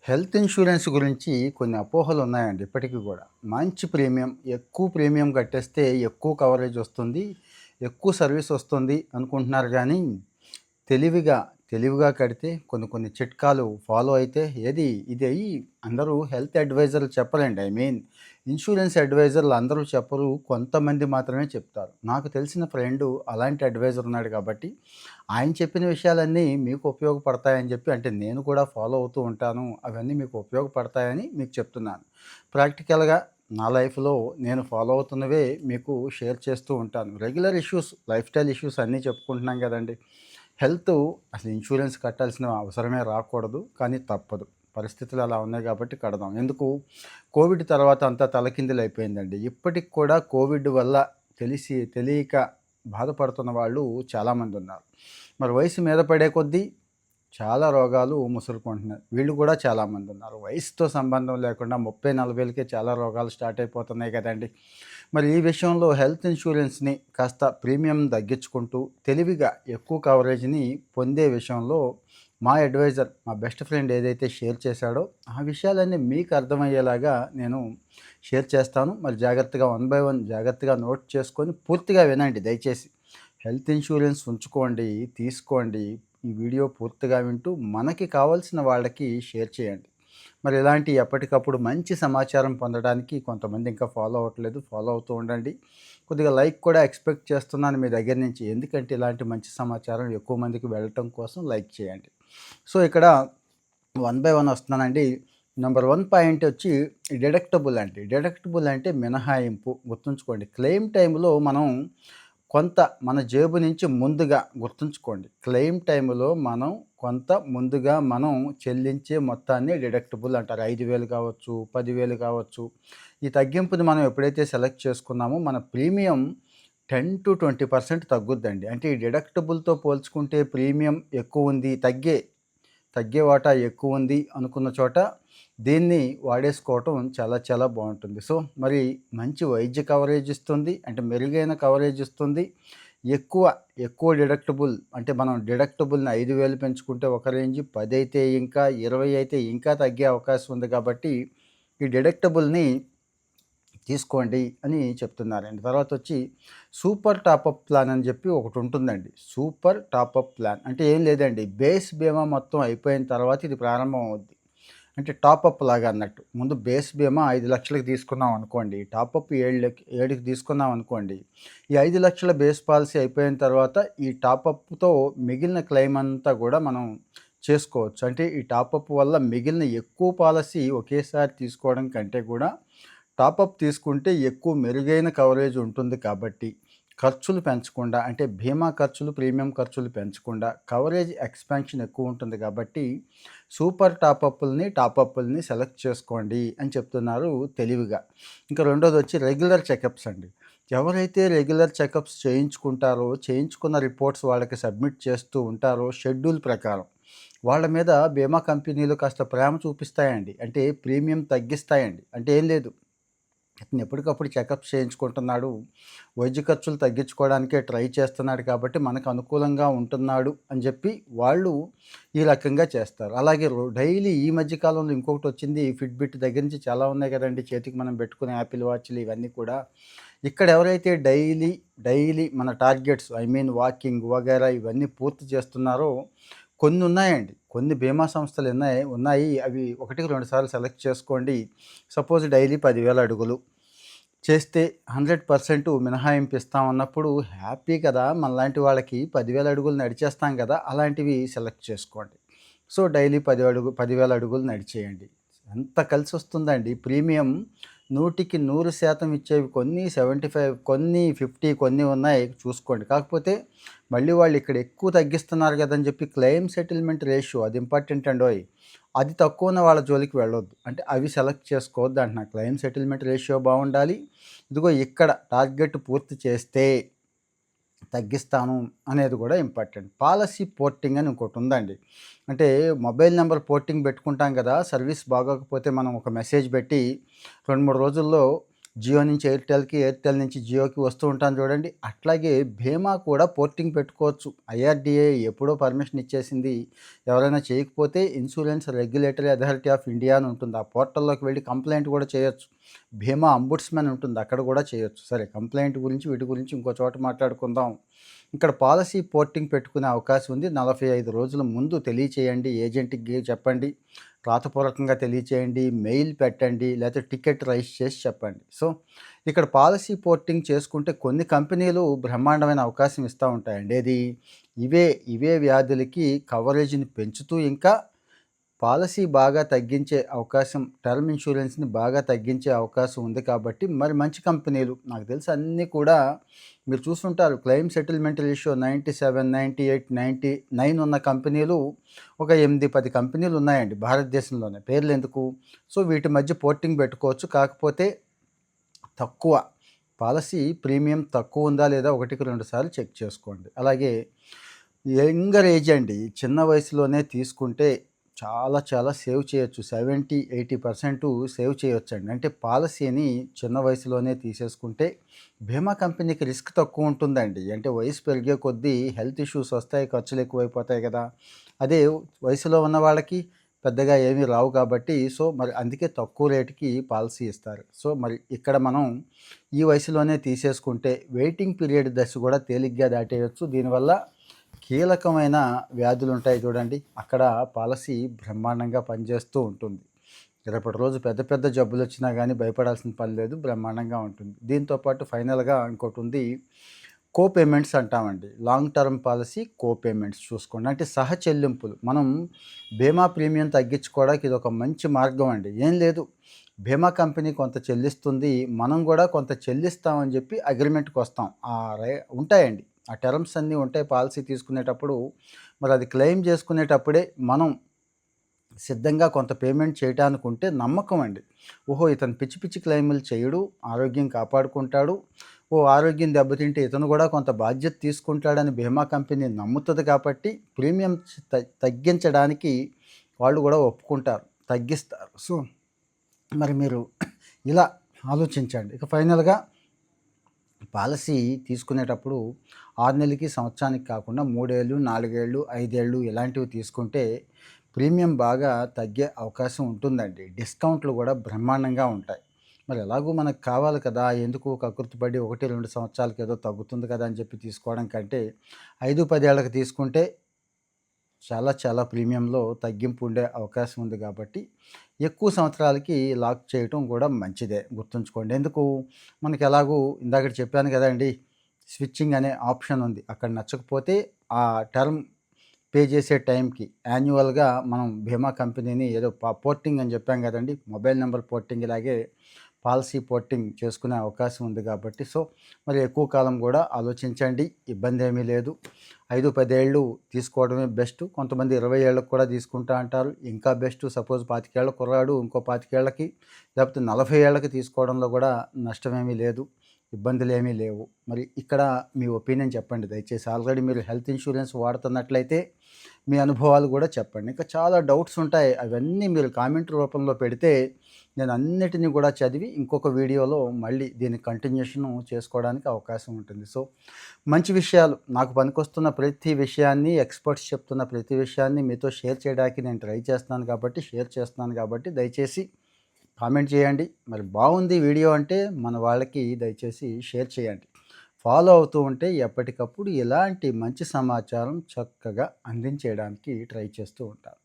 Health insurance గురించి కొన్ని అపోహలు ఉన్నాయండి ఇప్పటికీ కూడా. మంచి ప్రీమియం, ఎక్కువ ప్రీమియం కట్టేస్తే ఎక్కువ కవరేజ్ వస్తుంది, ఎక్కువ సర్వీస్ వస్తుంది అనుకుంటున్నారు గానీ, తెలివిగా, తెలివిగా కడితే కొన్ని కొన్ని చిట్కాలు ఫాలో అయితే ఇది అందరూ హెల్త్ అడ్వైజర్లు చెప్పరండి. ఇన్స్యూరెన్స్ అడ్వైజర్లు అందరూ చెప్పరు. కొంతమంది మాత్రమే చెప్తారు. నాకు తెలిసిన ఫ్రెండు అలాంటి అడ్వైజర్ ఉన్నాడు కాబట్టి, ఆయన చెప్పిన విషయాలన్నీ మీకు ఉపయోగపడతాయని చెప్పి అంటే నేను కూడా ఫాలో అవుతూ ఉంటాను. అవన్నీ మీకు ఉపయోగపడతాయని మీకు చెప్తున్నాను. ప్రాక్టికల్‌గా నా లైఫ్‌లో నేను ఫాలో అవుతున్నవే మీకు షేర్ చేస్తూ ఉంటాను. Regular issues, life style issues అన్నీ చెప్పుకుంటున్నాం గదండీ! హెల్త్ అసలు ఇన్సూరెన్స్ కట్టాల్సిన అవసరమే రాకూడదు. కానీ తప్పదు. పరిస్థితులు అలా ఉన్నాయి కాబట్టి కడదాం. ఎందుకు కోవిడ్ తర్వాత అంతా తలకిందులైపోయిందండి. ఇప్పటికి కూడా కోవిడ్ వల్ల తెలియక బాధపడుతున్న వాళ్ళు చాలామందున్నారు. మరి వయసు మీద పడే కొద్దీ చాలా రోగాలు ముసురుకుంటున్నాయి. వీళ్ళు కూడా చాలామందున్నారు. వయసుతో సంబంధం లేకుండా 30, 40లకే చాలా రోగాలు స్టార్ట్ అయిపోతున్నాయి కదండీ! మరి ఈ విషయంలో హెల్త్ ఇన్సూరెన్స్‌ని కాస్త ప్రీమియం తగ్గించుకుంటూ తెలివిగా ఎక్కువ కవరేజ్‌ని పొందే విషయంలో మా అడ్వైజర్, మా బెస్ట్ ఫ్రెండ్ ఏదైతే షేర్ చేశాడో ఆ విషయాలన్నీ మీకు అర్థమయ్యేలాగా నేను షేర్ చేస్తాను. మరి జాగ్రత్తగా వన్ బై వన్ జాగ్రత్తగా నోట్ చేసుకొని పూర్తిగా వినండి దయచేసి. హెల్త్ ఇన్సూరెన్స్ ఉంచుకోండి, తీసుకోండి. ఈ వీడియో పూర్తిగా వింటూ మనకి కావాల్సిన వాళ్ళకి షేర్ చేయండి. మరి ఇలాంటి ఎప్పటికప్పుడు మంచి సమాచారం పొందడానికి కొంతమంది ఇంకా ఫాలో అవ్వట్లేదు. ఫాలో అవుతూ ఉండండి. కొద్దిగా లైక్ కూడా ఎక్స్‌పెక్ట్ చేస్తున్నాను మీ దగ్గర నుంచి. ఎందుకంటే ఇలాంటి మంచి సమాచారం ఎక్కువ మందికి వెళ్ళటం కోసం లైక్ చేయండి. సో, ఇక్కడ వన్ బై వన్ వస్తున్నానండి. నంబర్ 1 పాయింట్ వచ్చి డిడక్టబుల్ అండి. డిడక్టబుల్ అంటే మినహాయింపు. గుర్తుంచుకోండి. క్లెయిమ్ టైమ్‌లో మనం కొంత మన జేబు నుంచి ముందుగా గుర్తుంచుకోండి. క్లెయిమ్ టైమ్‌లో మనం కొంత ముందుగా మనం చెల్లించే మొత్తాన్ని డిడక్టబుల్ అంటారు. 5,000 కావచ్చు, 10,000 కావచ్చు. ఈ తగ్గింపుని మనం ఎప్పుడైతే సెలెక్ట్ చేసుకున్నామో మన ప్రీమియం 10-20% తగ్గుద్దండి. అంటే ఈ డిడక్టబుల్‌తో పోల్చుకుంటే ప్రీమియం ఎక్కువుంది, తగ్గే వాటా ఎక్కువుంది అనుకున్న చోట దీన్ని వాడేసుకోవటం చాలా చాలా బావుంటుంది. సో, మరి మంచి వైద్య కవరేజ్ ఇస్తుంది. అంటే మెరుగైన కవరేజ్ ఇస్తుంది. ఎక్కువ, ఎక్కువ డిడక్టబుల్ అంటే మనం డిడక్టబుల్‌ని 5,000 పెంచుకుంటే ఒక రేంజ్, 10 అయితే ఇంకా, 20 అయితే ఇంకా తగ్గే అవకాశం ఉంది కాబట్టి ఈ డిడక్టబుల్‌ని తీసుకోండి అని చెప్తున్నారండి. తర్వాతొచ్చి సూపర్ టాపప్ ప్లాన్ అని చెప్పి ఒకటుంటుందండి. సూపర్ టాపప్ ప్లాన్ అంటే ఏం లేదండి. బేస్ బీమా మొత్తం అయిపోయిన తర్వాత ఇది ప్రారంభం అవుద్ది. అంటే టాపప్ లాగా అన్నట్టు. ముందు బేస్ బీమా 5,00,000కి తీసుకున్నాం అనుకోండి. టాపప్ 7కి తీసుకున్నాం అనుకోండి. ఈ 5,00,000 బేస్ పాలసీ అయిపోయిన తర్వాత ఈ టాపప్‌తో మిగిలిన క్లెయిమ్ అంతా కూడా మనం చేసుకోవచ్చు. అంటే ఈ టాపప్ వల్ల మిగిలిన ఎక్కువ పాలసీ ఒకేసారి తీసుకోవడం కంటే కూడా టాపప్ తీసుకుంటే ఎక్కువ మెరుగైన కవరేజ్ ఉంటుంది కాబట్టి ఖర్చులు పెంచకుండా అంటే బీమా ఖర్చులు, ప్రీమియం ఖర్చులు పెంచకుండా కవరేజ్ ఎక్స్‌పాన్షన్ ఎక్కువ ఉంటుంది కాబట్టి సూపర్ టాపప్పుల్ని సెలెక్ట్ చేసుకోండి అని చెప్తున్నారు తెలివిగా. ఇంకా రెండోదొచ్చి రెగ్యులర్ చెకప్స్ అండి. ఎవరైతే రెగ్యులర్ చెకప్స్ చేయించుకుంటారో, చేయించుకున్న రిపోర్ట్స్ వాళ్ళకి సబ్మిట్ చేస్తూ ఉంటారో షెడ్యూల్ ప్రకారం, వాళ్ళ మీద బీమా కంపెనీలు కాస్త ప్రేమ చూపిస్తాయండి. అంటే ప్రీమియం తగ్గిస్తాయండి. అంటే ఏం లేదు. ఇతను ఎప్పటికప్పుడు చెకప్స్ చేయించుకుంటున్నాడు. వైద్య ఖర్చులు తగ్గించుకోవడానికే ట్రై చేస్తున్నాడు కాబట్టి మనకు అనుకూలంగా ఉంటున్నాడు అని చెప్పి వాళ్ళు ఈ రకంగా చేస్తారు. అలాగే డైలీ ఈ మధ్య కాలంలో ఇంకొకటొచ్చింది ఫిట్‌బిట్ దగ్గర నుంచి చాలా ఉన్నాయి కదండీ! చేతికి మనం పెట్టుకునే యాపిల్ వాచ్‌లు ఇవన్నీ కూడా. ఇక్కడ ఎవరైతే డైలీ మన టార్గెట్స్ వాకింగ్ వగైరా ఇవన్నీ పూర్తి చేస్తున్నారో కొన్నున్నాయండి. కొన్ని బీమా సంస్థలు ఉన్నాయి. అవి ఒకటికి 2 సార్లు సెలెక్ట్ చేసుకోండి. సపోజ్ డైలీ 10,000 అడుగులు చేస్తే 100% మినహాయింపు ఇస్తామన్నప్పుడు హ్యాపీ కదా! మనలాంటి వాళ్ళకి 10,000 అడుగులు నడిచేస్తాం కదా! అలాంటివి సెలెక్ట్ చేసుకోండి. సో, డైలీ 10,000 అడుగులు నడిచేయండి. ఎంత కలిసొస్తుందండి. ప్రీమియం 100కి 100% ఇచ్చేవి కొన్ని 75, కొన్ని 50, కొన్ని ఉన్నాయి చూసుకోండి. కాకపోతే మళ్ళీ వాళ్ళు ఇక్కడ ఎక్కువ తగ్గిస్తున్నారు గదని చెప్పి క్లెయిమ్ సెటిల్మెంట్ రేషియో అది ఇంపార్టెంట్ అండోయ్! అది తక్కువున్న వాళ్ళ జోలికి వెళ్ళొద్దు. అంటే అవి సెలెక్ట్ చేసుకోవద్దు అంటున్నా. క్లెయిమ్ సెటిల్మెంట్ రేషియో బావుండాలి. ఇదిగో ఇక్కడ టార్గెట్ పూర్తి చేస్తే తగ్గిస్తాను అనేది కూడా ఇంపార్టెంట్. పాలసీ పోర్టింగ్ అని ఇంకోటుందండి. అంటే మొబైల్ నంబర్ పోర్టింగ్ పెట్టుకుంటాం కదా! సర్వీస్ బాగోకపోతే మనం ఒక మెసేజ్ పెట్టి 2, 3 రోజుల్లో జియో నుంచి ఎయిర్టెల్‌కి, ఎయిర్టెల్ నుంచి జియోకి వస్తూ ఉంటాను చూడండి. అట్లాగే బీమా కూడా పోర్టింగ్ పెట్టుకోవచ్చు. ఐఆర్‌డీఏ ఎప్పుడో పర్మిషన్ ఇచ్చేసింది. ఎవరైనా చేయకపోతే insurance regulatory authority of India అని ఉంటుంది. ఆ పోర్టల్‌లోకి వెళ్ళి కంప్లెయింట్ కూడా చేయొచ్చు. బీమా అంబుడ్స్‌మన్ ఉంటుంది. అక్కడ కూడా చేయొచ్చు. సరే, కంప్లెయింట్ గురించి వీటి గురించి ఇంకో చోట మాట్లాడుకుందాం. ఇక్కడ పాలసీ పోర్టింగ్ పెట్టుకునే అవకాశం ఉంది. 45 రోజుల ముందు తెలియచేయండి. ఏజెంట్‌కి చెప్పండి. రాతపూర్వకంగా తెలియచేయండి, మెయిల్ పెట్టండి, లేకపోతే టికెట్ రైజ్ చేసి చెప్పండి. సో, ఇక్కడ పాలసీ పోర్టింగ్ చేసుకుంటే కొన్ని కంపెనీలు బ్రహ్మాండమైన అవకాశం ఇస్తూ ఉంటాయండి. ఏది? ఇవే వ్యాధులకి కవరేజ్‌ని పెంచుతూ ఇంకా పాలసీ బాగా తగ్గించే అవకాశం, టర్మ్ ఇన్సూరెన్స్‌ని బాగా తగ్గించే అవకాశం ఉంది కాబట్టి మరి మంచి కంపెనీలు నాకు తెలిసి అన్నీ కూడా మీరు చూసుంటారు. క్లెయిమ్ సెటిల్మెంట్ రేషియో 97, 98, 99 ఉన్న కంపెనీలు ఒక 8, 10 కంపెనీలు ఉన్నాయండి భారతదేశంలోనే. పేర్లెందుకు? సో, వీటి మధ్య పోర్టింగ్ పెట్టుకోవచ్చు. కాకపోతే తక్కువ పాలసీ ప్రీమియం తక్కువ ఉందా లేదా 1కి 2 సార్లు చెక్ చేసుకోండి. అలాగే యంగర్ ఏజ్ అండి. చిన్న వయసులోనే తీసుకుంటే చాలా సేవ్ చేయొచ్చు. 70, 80% సేవ్ చేయొచ్చండి. అంటే పాలసీని చిన్న వయసులోనే తీసేసుకుంటే బీమా కంపెనీకి రిస్క్ తక్కువ ఉంటుందండి. అంటే వయసు పెరిగే కొద్దీ హెల్త్ ఇష్యూస్ వస్తాయి, ఖర్చులు ఎక్కువైపోతాయి కదా! అదే వయసులో ఉన్న వాళ్ళకి పెద్దగా ఏమీ రావు కాబట్టి సో, మరి అందుకే తక్కువ రేటుకి పాలసీ ఇస్తారు. సో, మరి ఇక్కడ మనం ఈ వయసులోనే తీసేసుకుంటే వెయిటింగ్ పీరియడ్ దశ కూడా తేలిగ్గా దాటేయొచ్చు. దీనివల్ల కీలకమైన వ్యాధులు ఉంటాయి చూడండి, అక్కడ పాలసీ బ్రహ్మాండంగా పనిచేస్తూ ఉంటుంది. రేపటి రోజు పెద్ద పెద్ద జబ్బులు వచ్చినా కానీ భయపడాల్సిన పని లేదు, బ్రహ్మాండంగా ఉంటుంది. దీంతోపాటు ఫైనల్గా ఇంకోటి ఉంది, కో పేమెంట్స్ అంటామండి. లాంగ్ టర్మ్ పాలసీ కో పేమెంట్స్ చూసుకోండి. అంటే సహ చెల్లింపులు. మనం బీమా ప్రీమియం తగ్గించుకోవడానికి ఇది ఒక మంచి మార్గం అండి. ఏం లేదు, బీమా కంపెనీ కొంత చెల్లిస్తుంది, మనం కూడా కొంత చెల్లిస్తామని చెప్పి అగ్రిమెంట్కి వస్తాం. ఉంటాయండి, ఆ టర్మ్స్ అన్నీ ఉంటాయి పాలసీ తీసుకునేటప్పుడు. మరి అది క్లెయిమ్ చేసుకునేటప్పుడే మనం సిద్ధంగా కొంత పేమెంట్ చేయటానికి ఉంటే నమ్మకం అండి. ఓహో, ఇతను పిచ్చి పిచ్చి క్లెయిములు చేయడు, ఆరోగ్యం కాపాడుకుంటాడు, ఆరోగ్యం దెబ్బతింటే ఇతను కూడా కొంత బాధ్యత తీసుకుంటాడని బీమా కంపెనీ నమ్ముతుంది కాబట్టి ప్రీమియం తగ్గించడానికి వాళ్ళు కూడా ఒప్పుకుంటారు, తగ్గిస్తారు. సో, మరి మీరు ఇలా ఆలోచించండి. ఇక ఫైనల్గా పాలసీ తీసుకునేటప్పుడు 6 నెలలకి, సంవత్సరానికి కాకుండా 3 ఏళ్ళు, 4 ఏళ్ళు, 5 ఏళ్ళు ఇలాంటివి తీసుకుంటే ప్రీమియం బాగా తగ్గే అవకాశం ఉంటుందండి. డిస్కౌంట్లు కూడా బ్రహ్మాండంగా ఉంటాయి. మరి ఎలాగో మనకు కావాలి కదా! ఎందుకు కకృతిపడి 1, 2 సంవత్సరాలకి ఏదో తగ్గుతుంది కదా అని చెప్పి తీసుకోవడం కంటే 5, 10 ఏళ్ళకి తీసుకుంటే చాలా ప్రీమియంలో తగ్గింపు ఉండే అవకాశం ఉంది కాబట్టి ఎక్కువ సంవత్సరాలకి లాక్ చేయటం కూడా మంచిదే. గుర్తుంచుకోండి. ఎందుకు? మనకి ఎలాగూ ఇందాకడ చెప్పాను కదండీ, స్విచ్చింగ్ అనే ఆప్షన్ ఉంది. అక్కడ నచ్చకపోతే ఆ టర్మ్ పే చేసే టైంకి యాన్యువల్గా మనం బీమా కంపెనీని ఏదో పోర్టింగ్ అని చెప్పాం కదండీ, మొబైల్ నెంబర్ పోర్టింగ్ ఇలాగే పాలసీ పోర్టింగ్ చేసుకునే అవకాశం ఉంది కాబట్టి సో, మరి ఎక్కువ కాలం కూడా ఆలోచించండి, ఇబ్బంది ఏమీ లేదు. 5, 10 ఏళ్ళు తీసుకోవడమే బెస్ట్. కొంతమంది 20 ఏళ్ళకి కూడా తీసుకుంటా అంటారు, ఇంకా బెస్ట్. సపోజ్ 25 ఏళ్ళ కుర్రాడు ఇంకో 25 ఏళ్ళకి లేకపోతే 40 ఏళ్ళకి తీసుకోవడంలో కూడా నష్టమేమీ లేదు, ఇబ్బందులేమీ లేవు. మరి ఇక్కడ మీ ఒపీనియన్ చెప్పండి దయచేసి. ఆల్రెడీ మీరు హెల్త్ ఇన్సూరెన్స్ వాడుతున్నట్లయితే మీ అనుభవాలు కూడా చెప్పండి. ఇంకా చాలా డౌట్స్ ఉంటాయి, అవన్నీ మీరు కామెంట్ రూపంలో పెడితే నేను అన్నిటినీ కూడా చదివి ఇంకొక వీడియోలో మళ్ళీ దీని కంటిన్యూషను చేసుకోవడానికి అవకాశం ఉంటుంది. సో, మంచి విషయాలు, నాకు పనికొస్తున్న ప్రతి విషయాన్ని, ఎక్స్పర్ట్స్ చెప్తున్న ప్రతి విషయాన్ని మీతో షేర్ చేయడానికి నేను ట్రై చేస్తున్నాను కాబట్టి, షేర్ చేస్తున్నాను కాబట్టి దయచేసి కామెంట్ చేయండి. మరి బాగుంది వీడియో అంటే మన వాళ్ళకి దయచేసి షేర్ చేయండి. ఫాలో అవుతూ ఉంటే ఎప్పటికప్పుడు ఇలాంటి మంచి సమాచారం చక్కగా అందించేయడానికి ట్రై చేస్తూ ఉంటాను.